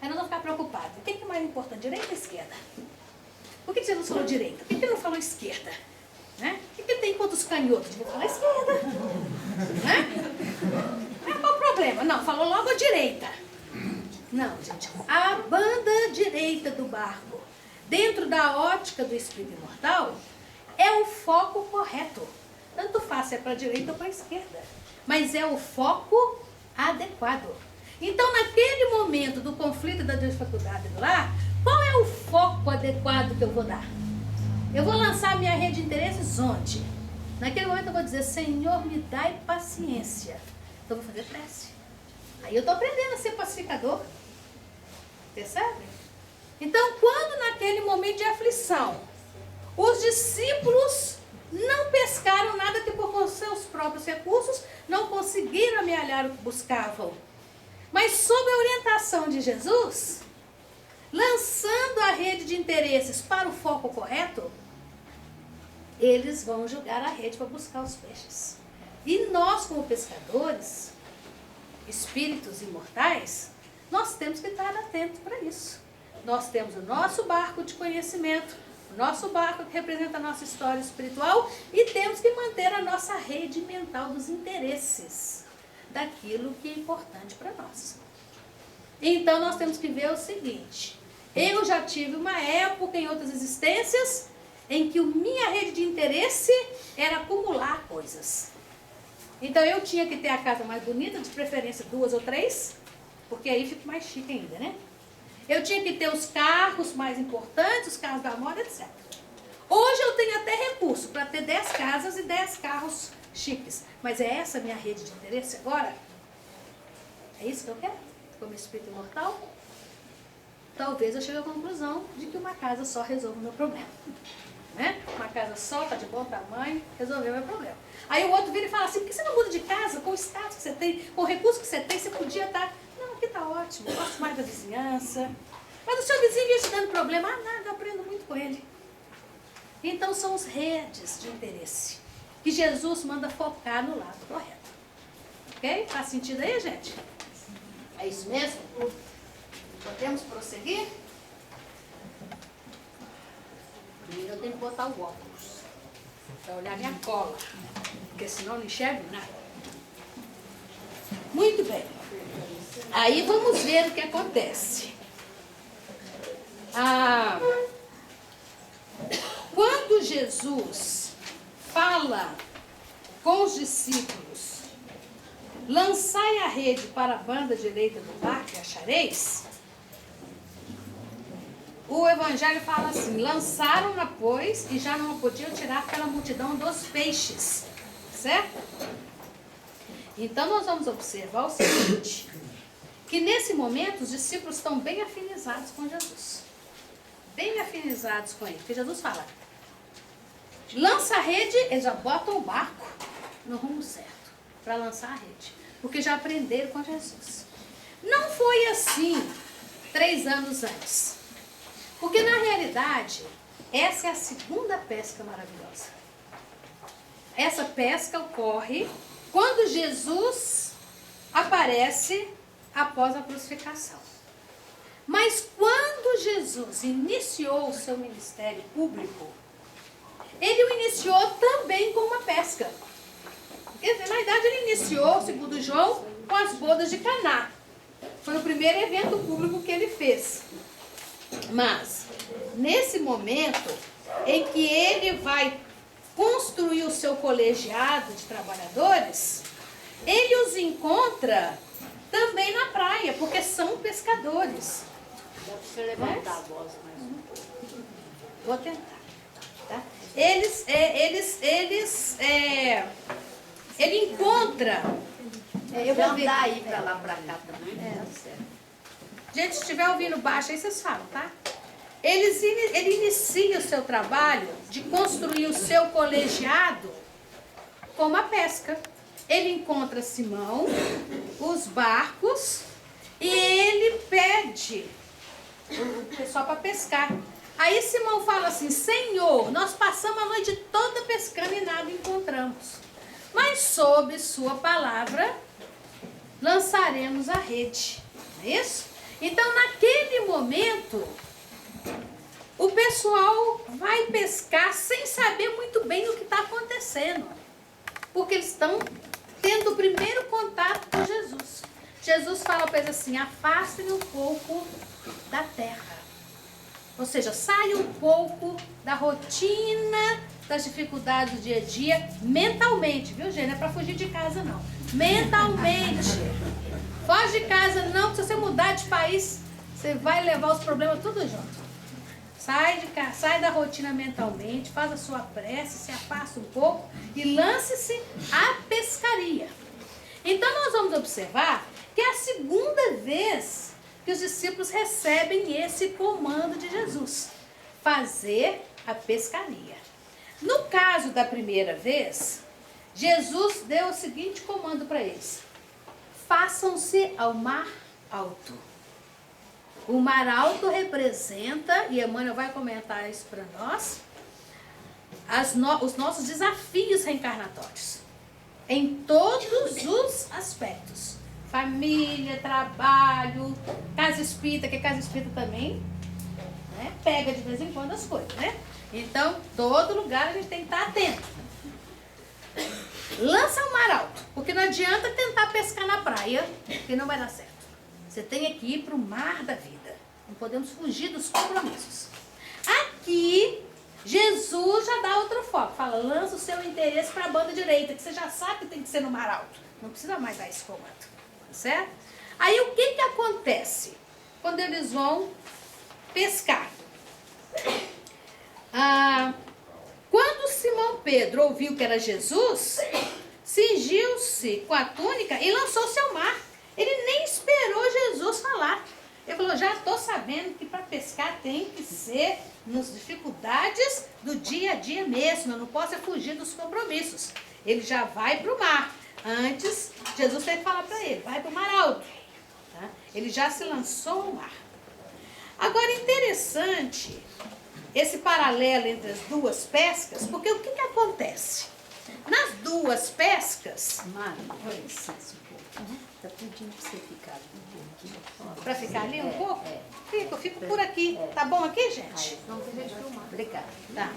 Aí nós vamos ficar preocupados. O que é mais importante, direita ou esquerda? Por que Jesus falou direita? Por que ele não falou esquerda? Né? O que ele tem contra os canhotos? Vou falar esquerda. Né? Qual o problema? Não, falou logo a direita. Não, gente. A banda direita do barco, dentro da ótica do espírito imortal, é o foco correto. Tanto faz se é para a direita ou para a esquerda. Mas é o foco adequado. Então, naquele momento do conflito e da dificuldade do lar, qual é o foco adequado que eu vou dar? Eu vou lançar minha rede de interesses onde? Naquele momento eu vou dizer, Senhor, me dai paciência. Então eu vou fazer prece. Aí eu estou aprendendo a ser pacificador. Percebe? Então, quando naquele momento de aflição, os discípulos não pescaram nada que por seus próprios recursos não conseguiram amealhar o que buscavam. Mas sob a orientação de Jesus, lançando a rede de interesses para o foco correto, eles vão jogar a rede para buscar os peixes. E nós, como pescadores, espíritos imortais, nós temos que estar atentos para isso. Nós temos o nosso barco de conhecimento, o nosso barco que representa a nossa história espiritual e temos que manter a nossa rede mental dos interesses daquilo que é importante para nós. Então nós temos que ver o seguinte, eu já tive uma época em outras existências em que a minha rede de interesse era acumular coisas. Então eu tinha que ter a casa mais bonita, de preferência 2 ou 3, porque aí fica mais chique ainda, né? Eu tinha que ter os carros mais importantes, os carros da moda, etc. Hoje eu tenho até recurso para ter 10 casas e 10 carros chiques. Mas é essa a minha rede de interesse agora? É isso que eu quero? Como espírito imortal? Talvez eu chegue à conclusão de que uma casa só resolve o meu problema. Né? Uma casa só, está de bom tamanho, resolveu o meu problema. Aí o outro vira e fala assim, por que você não muda de casa? Com o status que você tem, com o recurso que você tem, você podia estar... Não, aqui está ótimo, eu gosto mais da vizinhança. Mas o seu vizinho vinha te dando problema. Ah, nada, eu aprendo muito com ele. Então são as redes de interesse que Jesus manda focar no lado correto. Ok? Faz sentido aí, gente? É isso mesmo? Podemos prosseguir? Primeiro eu tenho que botar o óculos para olhar minha cola, porque senão eu não enxergo nada. Muito bem. Aí vamos ver o que acontece. Quando Jesus fala com os discípulos, lançai a rede para a banda direita do barco e achareis, o evangelho fala assim, lançaram-na, pois, e já não a podiam tirar pela multidão dos peixes. Certo? Então nós vamos observar o seguinte, que nesse momento os discípulos estão bem afinizados com Jesus. Bem afinizados com ele. Porque Jesus fala, lança a rede, eles já botam o barco no rumo certo, para lançar a rede. Porque já aprenderam com Jesus. Não foi assim 3 anos antes. Porque na realidade, essa é a segunda pesca maravilhosa. Essa pesca ocorre quando Jesus aparece após a crucificação. Mas quando Jesus iniciou o seu ministério público, ele o iniciou também com uma pesca. Porque, na verdade, ele iniciou, segundo João, com as bodas de Caná. Foi o primeiro evento público que ele fez. Mas, nesse momento em que ele vai construir o seu colegiado de trabalhadores, ele os encontra também na praia, porque são pescadores. Dá para você levantar a voz mais um pouco. Vou tentar. Tá? Ele encontra. Eu vou ver. Andar aí para lá, para cá também. Tá certo. Gente, se estiver ouvindo baixo, aí vocês falam, tá? Ele inicia o seu trabalho de construir o seu colegiado com a pesca. Ele encontra Simão, os barcos, e ele pede o pessoal para pescar. Aí Simão fala assim: Senhor, nós passamos a noite toda pescando e nada encontramos. Mas sob sua palavra lançaremos a rede. Não é isso? Então, naquele momento, o pessoal vai pescar sem saber muito bem o que está acontecendo. Porque eles estão tendo o primeiro contato com Jesus. Jesus fala para eles assim: afastem um pouco da terra. Ou seja, saia um pouco da rotina, das dificuldades do dia a dia, mentalmente, viu, gente? Não é para fugir de casa, não. Mentalmente. Foge de casa, não, se você mudar de país, você vai levar os problemas tudo junto. Sai de casa, sai da rotina mentalmente, faz a sua prece, se afasta um pouco e lance-se à pescaria. Então nós vamos observar que é a segunda vez que os discípulos recebem esse comando de Jesus: fazer a pescaria. No caso da primeira vez, Jesus deu o seguinte comando para eles: façam-se ao mar alto. O mar alto representa, e a Emmanuel vai comentar isso para nós, os nossos desafios reencarnatórios. Em todos os aspectos. Família, trabalho, casa espírita, que casa espírita também, né, pega de vez em quando as coisas, né? Então, todo lugar a gente tem que estar atento. Lança o mar alto, porque não adianta tentar pescar na praia, que não vai dar certo. Você tem que ir para o mar da vida. Não podemos fugir dos compromissos. Aqui, Jesus já dá outro foco. Fala: lança o seu interesse para a banda direita, que você já sabe que tem que ser no mar alto. Não precisa mais dar esse comando. Tá certo? Aí o que acontece quando eles vão pescar? Quando Simão Pedro ouviu que era Jesus, cingiu-se com a túnica e lançou-se ao mar. Ele nem esperou Jesus falar. Ele falou: já estou sabendo que para pescar tem que ser nas dificuldades do dia a dia mesmo. Eu não posso fugir dos compromissos. Ele já vai para o mar. Antes, Jesus teve que falar para ele: vai para o mar alto. Tá? Ele já se lançou ao mar. Agora, interessante esse paralelo entre as duas pescas, porque o que acontece? Nas duas pescas... Mari, com licença um pouco. Está pedindo para você ficar ali um pouquinho. Para ficar ali um pouco? É. Eu fico por aqui. Tá bom aqui, gente? Não tem jeito de filmar. Obrigada. Tá.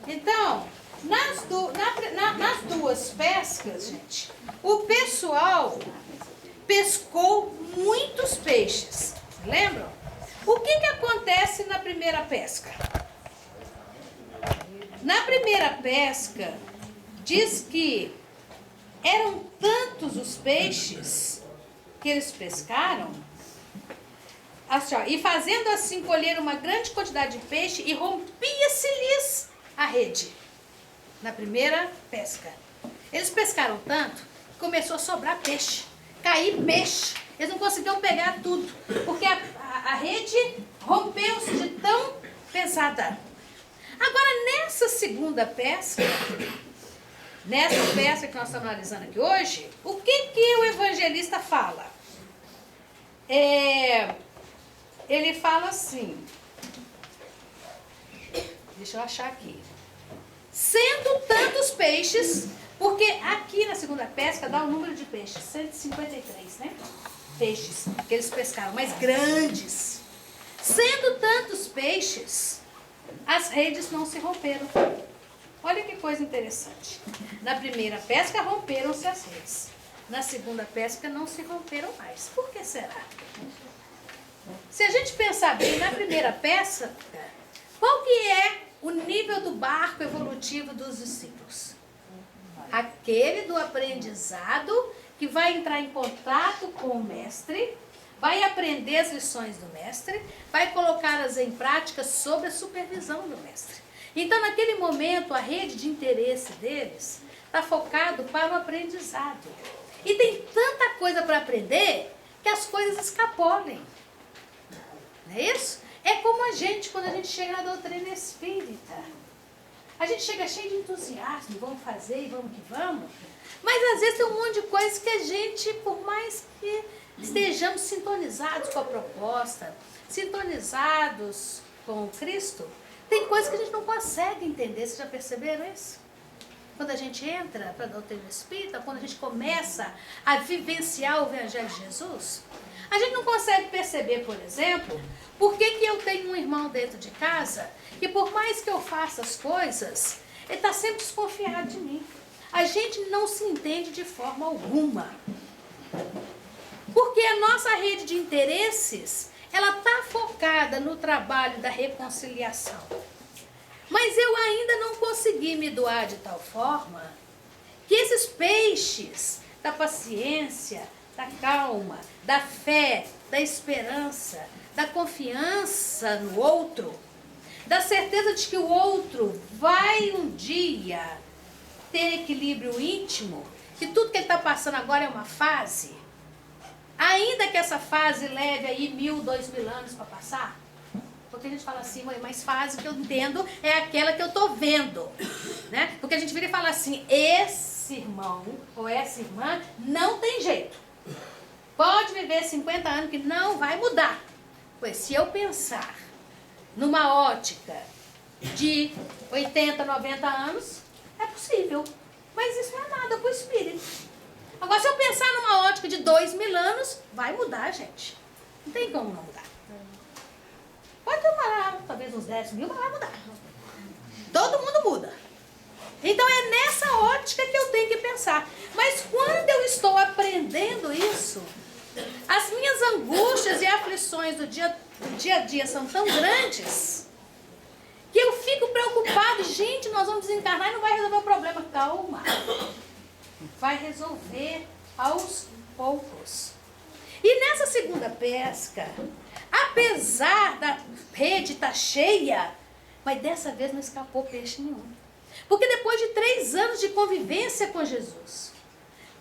Então, nas duas pescas, gente, o pessoal pescou muitos peixes. Lembram? O que acontece na primeira pesca? Na primeira pesca, diz que eram tantos os peixes que eles pescaram, assim, ó, e fazendo assim colher uma grande quantidade de peixe, e rompia-se-lhes a rede. Na primeira pesca. Eles pescaram tanto que começou a sobrar peixe, cair peixe. Eles não conseguiam pegar tudo, porque a rede rompeu-se de tão pesada. Agora, nessa segunda pesca, nessa pesca que nós estamos analisando aqui hoje, o que o evangelista fala? Ele fala assim, deixa eu achar aqui. Sendo tantos peixes, porque aqui na segunda pesca dá o número de peixes, 153, né? Peixes que eles pescaram, mas grandes. Sendo tantos peixes, as redes não se romperam. Olha que coisa interessante. Na primeira pesca romperam-se as redes. Na segunda pesca não se romperam mais. Por que será? Se a gente pensar bem, na primeira pesca, qual que é o nível do barco evolutivo dos discípulos? Aquele do aprendizado que vai entrar em contato com o mestre, vai aprender as lições do mestre, vai colocá-las em prática sob a supervisão do mestre. Então, naquele momento, a rede de interesse deles está focado para o aprendizado. E tem tanta coisa para aprender que as coisas escapolem. Não é isso? É como a gente, quando a gente chega na doutrina espírita. A gente chega cheio de entusiasmo, vamos fazer e vamos que vamos. Mas às vezes tem um monte de coisas que a gente, por mais que estejamos sintonizados com a proposta, sintonizados com Cristo, tem coisas que a gente não consegue entender. Vocês já perceberam isso? Quando a gente entra para a doutrina espírita, quando a gente começa a vivenciar o Evangelho de Jesus, a gente não consegue perceber, por exemplo, por que eu tenho um irmão dentro de casa que, por mais que eu faça as coisas, ele está sempre desconfiado de mim. A gente não se entende de forma alguma. Porque a nossa rede de interesses, ela está focada no trabalho da reconciliação. Mas eu ainda não consegui me doar de tal forma que esses peixes da paciência, da calma, da fé, da esperança, da confiança no outro, da certeza de que o outro vai um dia ter equilíbrio íntimo, que tudo que ele está passando agora é uma fase, ainda que essa fase leve aí 1000, 2000 anos para passar. Porque a gente fala assim, mas fase que eu entendo é aquela que eu estou vendo, né? Porque a gente vira e fala assim, esse irmão ou essa irmã não tem jeito. Pode viver 50 anos que não vai mudar. Pois se eu pensar numa ótica de 80, 90 anos, é possível. Mas isso não é nada para o espírito. Agora, se eu pensar numa ótica de 2000 anos, vai mudar, gente. Não tem como não mudar. Pode demorar, talvez uns 10 mil, mas vai mudar. Todo mundo muda. Então é nessa ótica que eu tenho que pensar. Mas quando eu estou aprendendo isso, as minhas angústias e aflições do dia a dia são tão grandes que eu fico preocupado. Gente, nós vamos desencarnar e não vai resolver o problema. Calma. Vai resolver aos poucos. E nessa segunda pesca, apesar da rede estar cheia, mas dessa vez não escapou peixe nenhum. Porque depois de 3 anos de convivência com Jesus,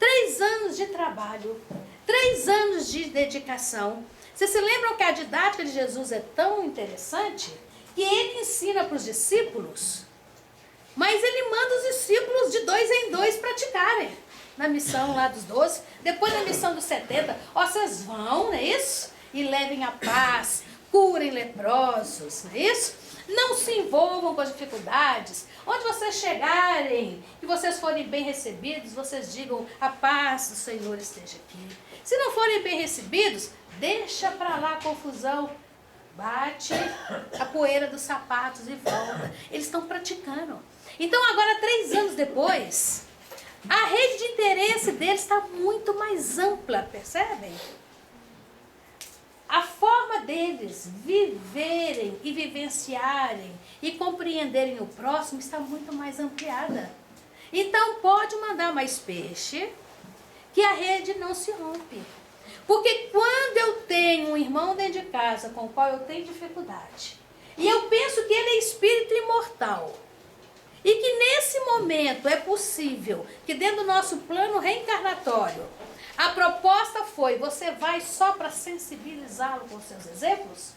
3 anos de trabalho, 3 anos de dedicação, vocês se lembram que a didática de Jesus é tão interessante que ele ensina para os discípulos, mas ele manda os discípulos de 2 em 2 praticarem. Na missão lá dos 12, depois na missão dos 70, ó, vocês vão, não é isso? E levem a paz, curem leprosos, não é isso? Não se envolvam com as dificuldades. Onde vocês chegarem e vocês forem bem recebidos, vocês digam, a paz do Senhor esteja aqui. Se não forem bem recebidos, deixa para lá a confusão. Bate a poeira dos sapatos e volta. Eles estão praticando. Então agora, 3 anos depois, a rede de interesse deles está muito mais ampla, percebem? A forma deles viverem e vivenciarem e compreenderem o próximo está muito mais ampliada. Então pode mandar mais peixe, que a rede não se rompe. Porque quando eu tenho um irmão dentro de casa com o qual eu tenho dificuldade, e eu penso que ele é espírito imortal, e que nesse momento é possível que dentro do nosso plano reencarnatório, a proposta foi, você vai só para sensibilizá-lo com seus exemplos?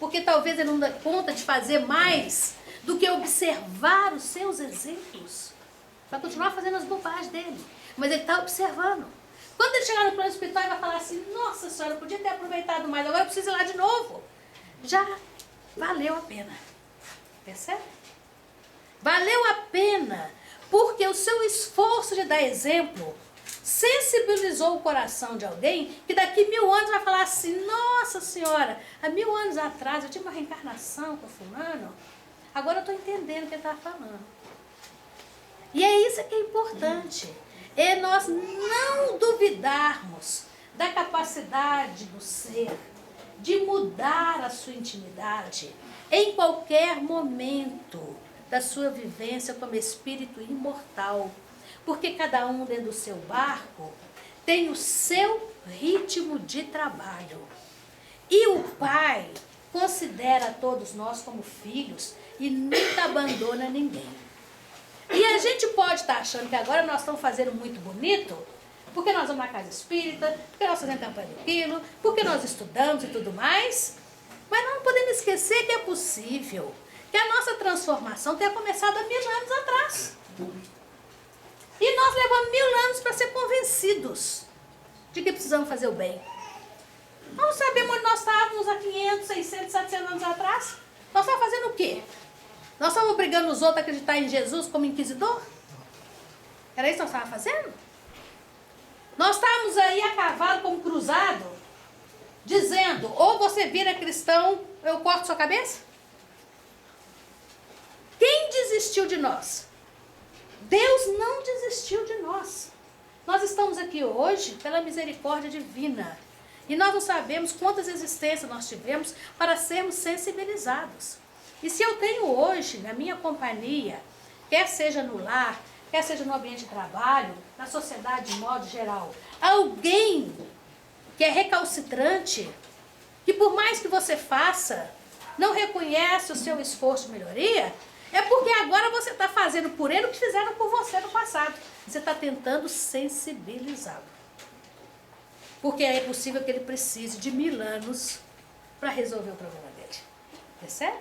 Porque talvez ele não dê conta de fazer mais do que observar os seus exemplos. Vai continuar fazendo as bobagens dele, mas ele está observando. Quando ele chegar no plano espiritual, ele vai falar assim, nossa senhora, eu podia ter aproveitado mais, agora eu preciso ir lá de novo. Já valeu a pena. Percebe? Valeu a pena, porque o seu esforço de dar exemplo sensibilizou o coração de alguém que daqui 1000 anos vai falar assim, nossa senhora, há 1000 anos atrás eu tive uma reencarnação com fulano, agora eu estou entendendo o que ele estava falando. E é isso que é importante, é nós não duvidarmos da capacidade do ser de mudar a sua intimidade em qualquer momento da sua vivência como espírito imortal. Porque cada um dentro do seu barco tem o seu ritmo de trabalho. E o Pai considera todos nós como filhos e nunca abandona ninguém. E a gente pode estar achando que agora nós estamos fazendo muito bonito, porque nós vamos na casa espírita, porque nós fazemos campanha do quilo, porque nós estudamos e tudo mais. Mas não podemos esquecer que é possível que a nossa transformação tenha começado há 1000 anos atrás. E nós levamos 1000 anos para ser convencidos de que precisamos fazer o bem. Nós não sabemos onde nós estávamos há 500, 600, 700 anos atrás. Nós estávamos fazendo o quê? Nós estávamos obrigando os outros a acreditar em Jesus como inquisidor? Era isso que nós estávamos fazendo? Nós estávamos aí a cavalo como cruzado, dizendo, ou você vira cristão, eu corto sua cabeça? Quem desistiu de nós? Deus não desistiu de nós. Nós estamos aqui hoje pela misericórdia divina. E nós não sabemos quantas existências nós tivemos para sermos sensibilizados. E se eu tenho hoje, na minha companhia, quer seja no lar, quer seja no ambiente de trabalho, na sociedade de modo geral, alguém que é recalcitrante, que por mais que você faça, não reconhece o seu esforço de melhoria, é porque agora você está fazendo por ele o que fizeram por você no passado. Você está tentando sensibilizá-lo. Porque é possível que ele precise de 1000 anos para resolver o problema dele. Percebe?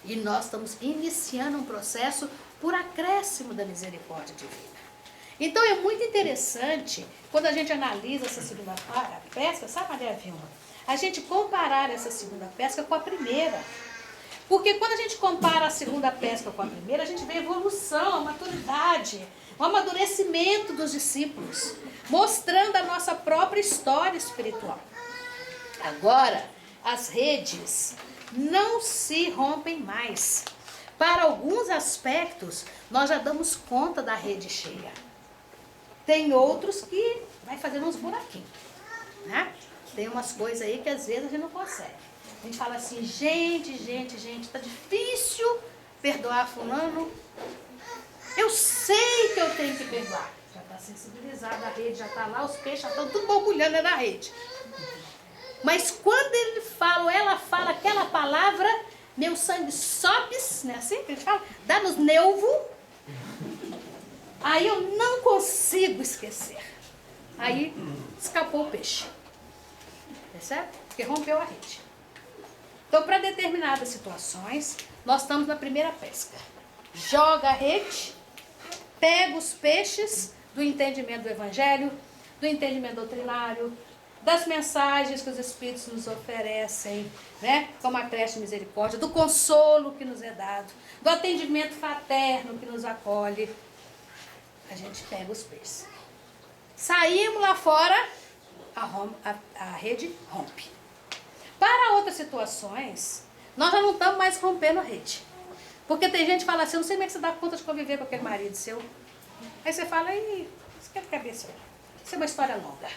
E nós estamos iniciando um processo por acréscimo da misericórdia divina. Então é muito interessante, quando a gente analisa essa segunda pesca, sabe, Maria Vilma? A gente comparar essa segunda pesca com a primeira. Porque quando a gente compara a segunda pesca com a primeira, a gente vê a evolução, a maturidade, o amadurecimento dos discípulos, mostrando a nossa própria história espiritual. Agora, as redes não se rompem mais. Para alguns aspectos, nós já damos conta da rede cheia. Tem outros que vai fazendo uns buraquinhos, né? Tem umas coisas aí que às vezes a gente não consegue. A gente fala assim, gente, tá difícil perdoar fulano. Eu sei que eu tenho que perdoar. Já está sensibilizado, a rede já está lá, os peixes já estão tudo borbulhando na rede. Mas quando ele fala, ou ela fala aquela palavra, meu sangue sobe, não é assim que a gente fala? Dá nos nervos. Aí eu não consigo esquecer. Aí escapou o peixe. Percebe? Porque rompeu a rede. Então, para determinadas situações, nós estamos na primeira pesca. Joga a rede, pega os peixes do entendimento do Evangelho, do entendimento doutrinário, das mensagens que os Espíritos nos oferecem, né? Como a creche de misericórdia, do consolo que nos é dado, do atendimento fraterno que nos acolhe. A gente pega os peixes. Saímos lá fora, a rede rompe. Para outras situações, nós já não estamos mais rompendo a rede. Porque tem gente que fala assim, eu não sei como é que você dá conta de conviver com aquele marido seu. Aí você fala, isso que é cabeça. Isso é uma história longa.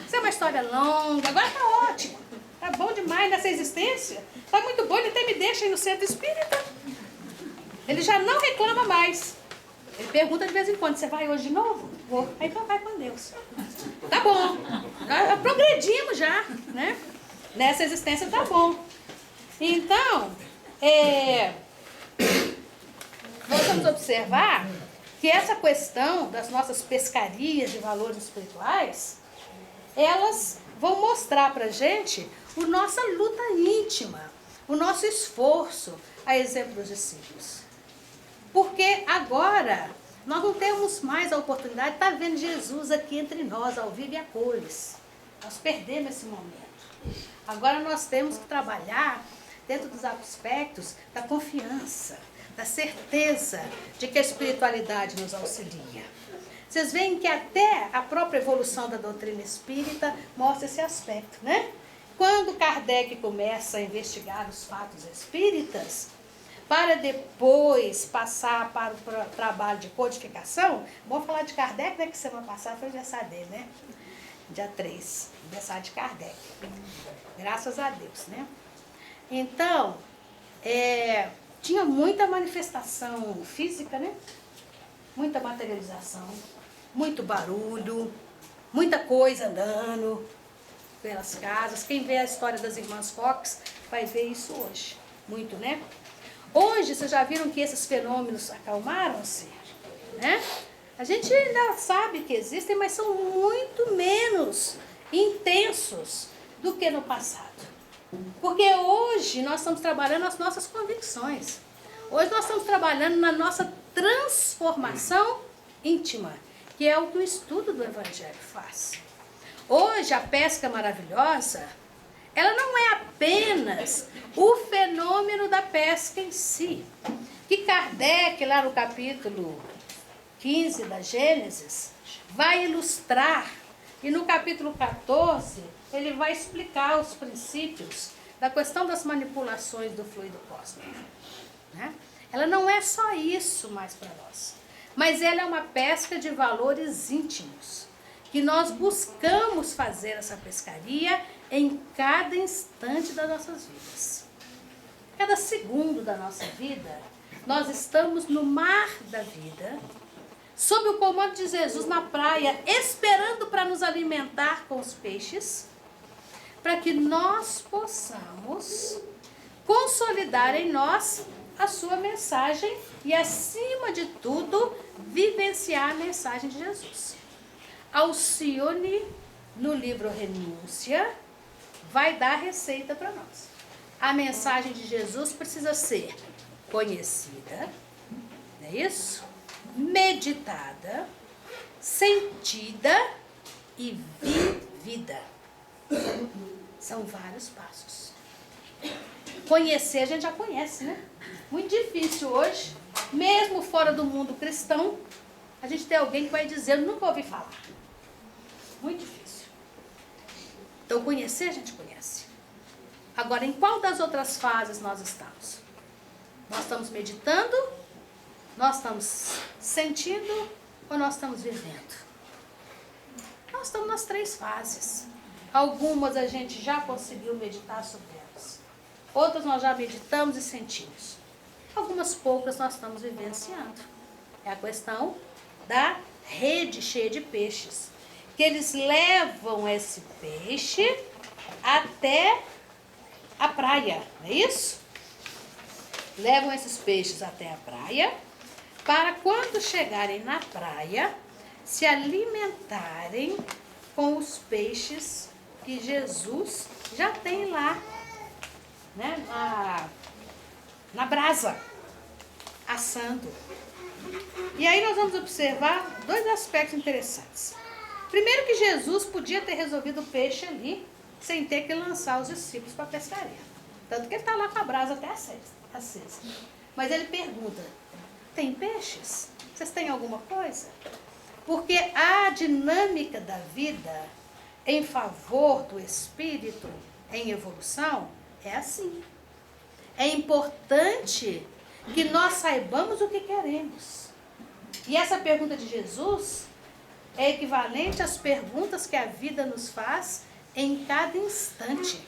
Isso é uma história longa. Agora está ótimo. Está bom demais nessa existência. Está muito bom, ele até me deixa aí no centro espírita. Ele já não reclama mais. Ele pergunta de vez em quando, você vai hoje de novo? Vou. Aí então vai com Deus. Tá bom. Já progredimos já, né? Nessa existência tá bom. Então, nós vamos observar que essa questão das nossas pescarias de valores espirituais, elas vão mostrar pra gente a nossa luta íntima, o nosso esforço, a exemplo dos discípulos. Porque agora nós não temos mais a oportunidade de estar vendo Jesus aqui entre nós, ao vivo e a cores. Nós perdemos esse momento. Agora nós temos que trabalhar dentro dos aspectos da confiança, da certeza de que a espiritualidade nos auxilia. Vocês veem que até a própria evolução da doutrina espírita mostra esse aspecto, né? Quando Kardec começa a investigar os fatos espíritas, para depois passar para o trabalho de codificação, vamos falar de Kardec, né, que semana passada foi aniversário dele, né? Dia 3, aniversário de Kardec. Graças a Deus, né? Então, tinha muita manifestação física, né? muita materialização, muito barulho, muita coisa andando pelas casas. Quem vê a história das irmãs Fox vai ver isso hoje. Muito, né? Hoje, vocês já viram que esses fenômenos acalmaram-se? Né? A gente ainda sabe que existem, mas são muito menos intensos do que no passado. Porque hoje nós estamos trabalhando as nossas convicções. Hoje nós estamos trabalhando na nossa transformação íntima, que é o que o estudo do Evangelho faz. Hoje a pesca maravilhosa, ela não é apenas o fenômeno da pesca em si, que Kardec, lá no capítulo 15 da Gênesis, vai ilustrar, e no capítulo 14, ele vai explicar os princípios da questão das manipulações do fluido cósmico. Né? Ela não é só isso mais para nós, mas ela é uma pesca de valores íntimos, que nós buscamos fazer essa pescaria em cada instante das nossas vidas. Cada segundo da nossa vida, nós estamos no mar da vida, sob o comando de Jesus na praia, esperando para nos alimentar com os peixes, para que nós possamos consolidar em nós a sua mensagem e, acima de tudo, vivenciar a mensagem de Jesus. Alcione, no livro Renúncia, vai dar a receita para nós. A mensagem de Jesus precisa ser conhecida, não é isso? Meditada, sentida e vivida. São vários passos. Conhecer a gente já conhece, né? Muito difícil hoje, mesmo fora do mundo cristão, a gente ter alguém que vai dizer, eu nunca ouvi falar. Muito difícil. Então conhecer a gente conhece. Agora, em qual das outras fases nós estamos? Nós estamos meditando? Nós estamos sentindo? Ou nós estamos vivendo? Nós estamos nas 3 fases. Algumas a gente já conseguiu meditar sobre elas. Outras nós já meditamos e sentimos. Algumas poucas nós estamos vivenciando. É a questão da rede cheia de peixes. Que eles levam esse peixe até a praia, não é isso? Levam esses peixes até a praia, para quando chegarem na praia, se alimentarem com os peixes que Jesus já tem lá, né, na brasa, assando. E aí nós vamos observar 2 aspectos interessantes. Primeiro, que Jesus podia ter resolvido o peixe ali, sem ter que lançar os discípulos para a pescaria. Tanto que ele está lá com a brasa até acesa. Mas ele pergunta, tem peixes? Vocês têm alguma coisa? Porque a dinâmica da vida em favor do espírito em evolução é assim. É importante que nós saibamos o que queremos. E essa pergunta de Jesus é equivalente às perguntas que a vida nos faz em cada instante.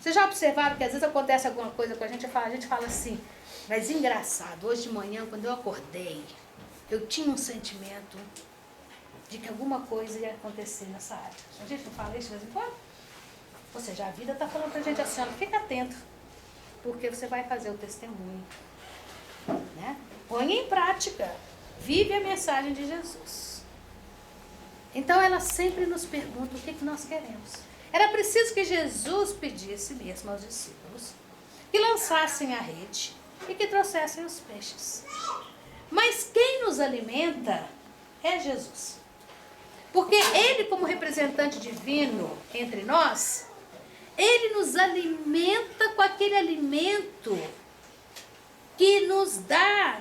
Vocês já observaram que às vezes acontece alguma coisa com a gente fala assim, mas engraçado, hoje de manhã, quando eu acordei, eu tinha um sentimento de que alguma coisa ia acontecer nessa área. A gente não fala isso de vez em quando? Ou seja, a vida está falando para a gente assim, olha, fica atento, porque você vai fazer o testemunho. Né? Põe em prática, vive a mensagem de Jesus. Então ela sempre nos pergunta o que nós queremos. Era preciso que Jesus pedisse mesmo aos discípulos que lançassem a rede e que trouxessem os peixes. Mas quem nos alimenta é Jesus. Porque ele, como representante divino entre nós, ele nos alimenta com aquele alimento que nos dá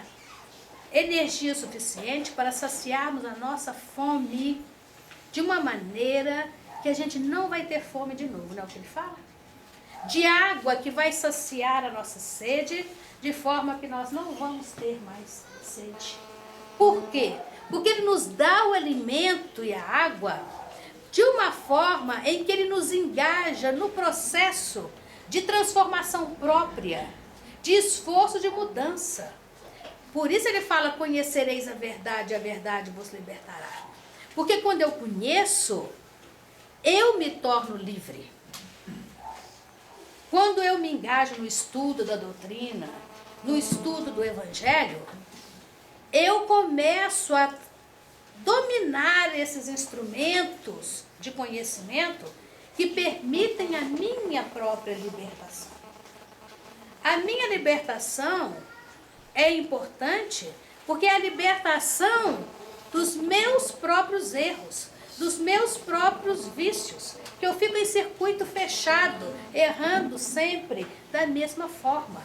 energia suficiente para saciarmos a nossa fome de uma maneira que a gente não vai ter fome de novo, não é o que ele fala? De água que vai saciar a nossa sede, de forma que nós não vamos ter mais sede. Por quê? Porque ele nos dá o alimento e a água de uma forma em que ele nos engaja no processo de transformação própria, de esforço de mudança. Por isso ele fala, conhecereis a verdade vos libertará. Porque quando eu conheço, eu me torno livre. Quando eu me engajo no estudo da doutrina, no estudo do evangelho, eu começo a dominar esses instrumentos de conhecimento que permitem a minha própria libertação. A minha libertação é importante porque é a libertação dos meus próprios erros, dos meus próprios vícios, que eu fico em circuito fechado, errando sempre da mesma forma.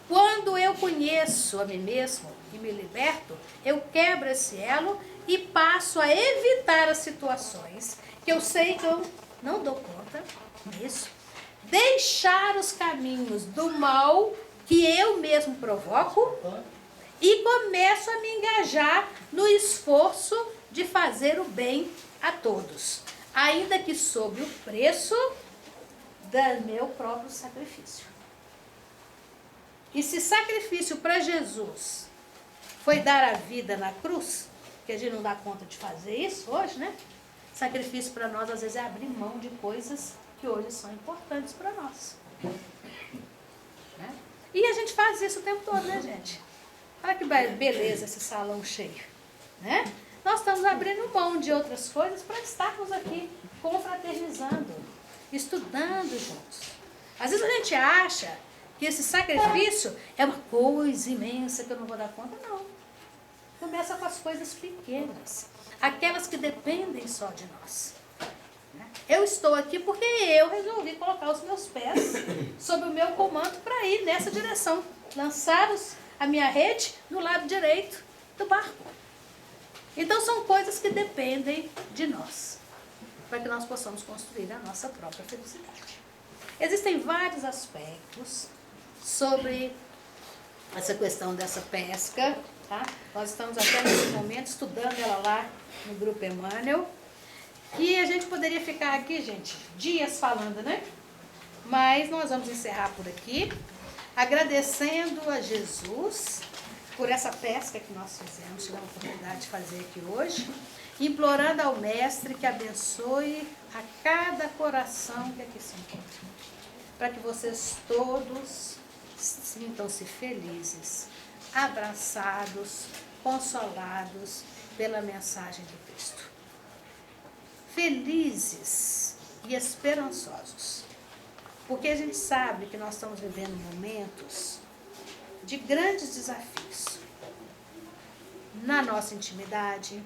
Quando eu conheço a mim mesmo e me liberto, eu quebro esse elo e passo a evitar as situações que eu sei que eu não dou conta disso. Deixar os caminhos do mal que eu mesmo provoco e começo a me engajar no esforço de fazer o bem a todos, ainda que sob o preço do meu próprio sacrifício. E se sacrifício para Jesus foi dar a vida na cruz, que a gente não dá conta de fazer isso hoje, né? Sacrifício para nós, às vezes, é abrir mão de coisas que hoje são importantes para nós. Né? E a gente faz isso o tempo todo, né, gente? Olha que beleza esse salão cheio. Né? Nós estamos abrindo mão de outras coisas para estarmos aqui confraternizando, estudando juntos. Às vezes a gente acha que esse sacrifício é uma coisa imensa que eu não vou dar conta, não. Começa com as coisas pequenas, aquelas que dependem só de nós. Eu estou aqui porque eu resolvi colocar os meus pés sob o meu comando para ir nessa direção, lançar a minha rede no lado direito do barco. Então são coisas que dependem de nós, para que nós possamos construir a nossa própria felicidade. Existem vários aspectos sobre essa questão dessa pesca, tá? Nós estamos até nesse momento estudando ela lá no Grupo Emmanuel, e a gente poderia ficar aqui, gente, dias falando, né? Mas nós vamos encerrar por aqui, agradecendo a Jesus por essa pesca que nós fizemos, tivemos a oportunidade de fazer aqui hoje, implorando ao Mestre que abençoe a cada coração que aqui se encontra, para que vocês todos sintam-se felizes, abraçados, consolados pela mensagem do Cristo. Felizes e esperançosos, porque a gente sabe que nós estamos vivendo momentos de grandes desafios na nossa intimidade,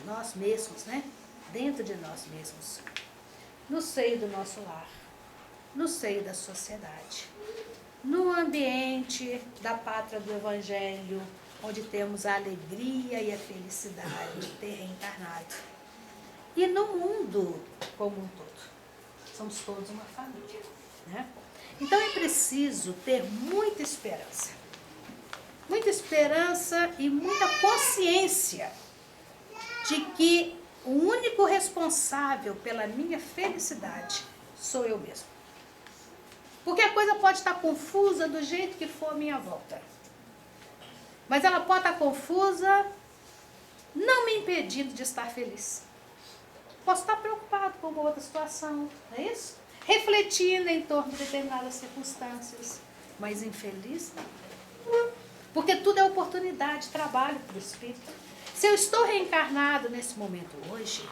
nós mesmos, né? Dentro de nós mesmos, no seio do nosso lar, no seio da sociedade, no ambiente da pátria do Evangelho, onde temos a alegria e a felicidade de ter reencarnado. E no mundo como um todo. Somos todos uma família. Né? Então é preciso ter muita esperança. Muita esperança e muita consciência de que o único responsável pela minha felicidade sou eu mesmo. Porque a coisa pode estar confusa do jeito que for à minha volta. Mas ela pode estar confusa, não me impedindo de estar feliz. Posso estar preocupado com uma outra situação, não é isso? Refletindo em torno de determinadas circunstâncias, mas infeliz não. Porque tudo é oportunidade, trabalho para o Espírito. Se eu estou reencarnado nesse momento hoje,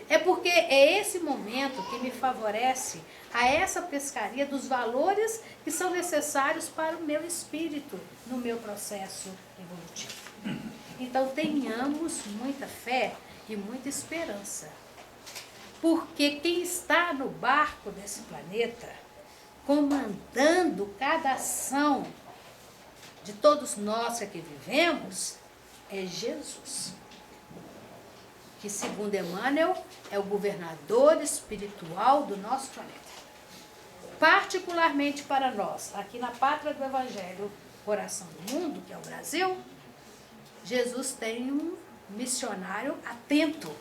é porque é esse momento que me favorece a essa pescaria dos valores que são necessários para o meu espírito no meu processo evolutivo. Então tenhamos muita fé e muita esperança. Porque quem está no barco desse planeta, comandando cada ação de todos nós que aqui vivemos, é Jesus. Que, segundo Emmanuel, é o governador espiritual do nosso planeta. Particularmente para nós, aqui na pátria do Evangelho, coração do mundo, que é o Brasil, Jesus tem um missionário atento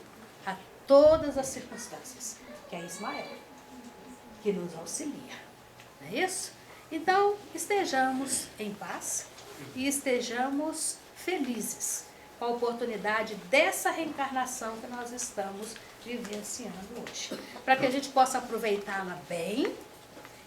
a todas as circunstâncias, que é Ismael, que nos auxilia. Não é isso? Então, estejamos em paz, e estejamos felizes com a oportunidade dessa reencarnação que nós estamos vivenciando hoje. Para que a gente possa aproveitá-la bem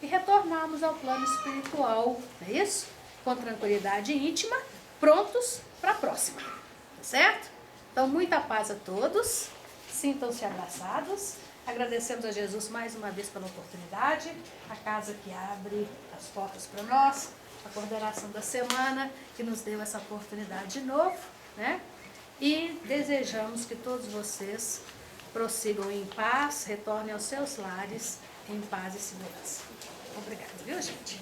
e retornarmos ao plano espiritual, não é isso? Com tranquilidade íntima, prontos para a próxima, tá certo? Então, muita paz a todos, sintam-se abraçados, agradecemos a Jesus mais uma vez pela oportunidade, a casa que abre as portas para nós, a coordenação da semana que nos deu essa oportunidade de novo, né? E desejamos que todos vocês prossigam em paz, retornem aos seus lares em paz e segurança. Obrigada, viu, gente?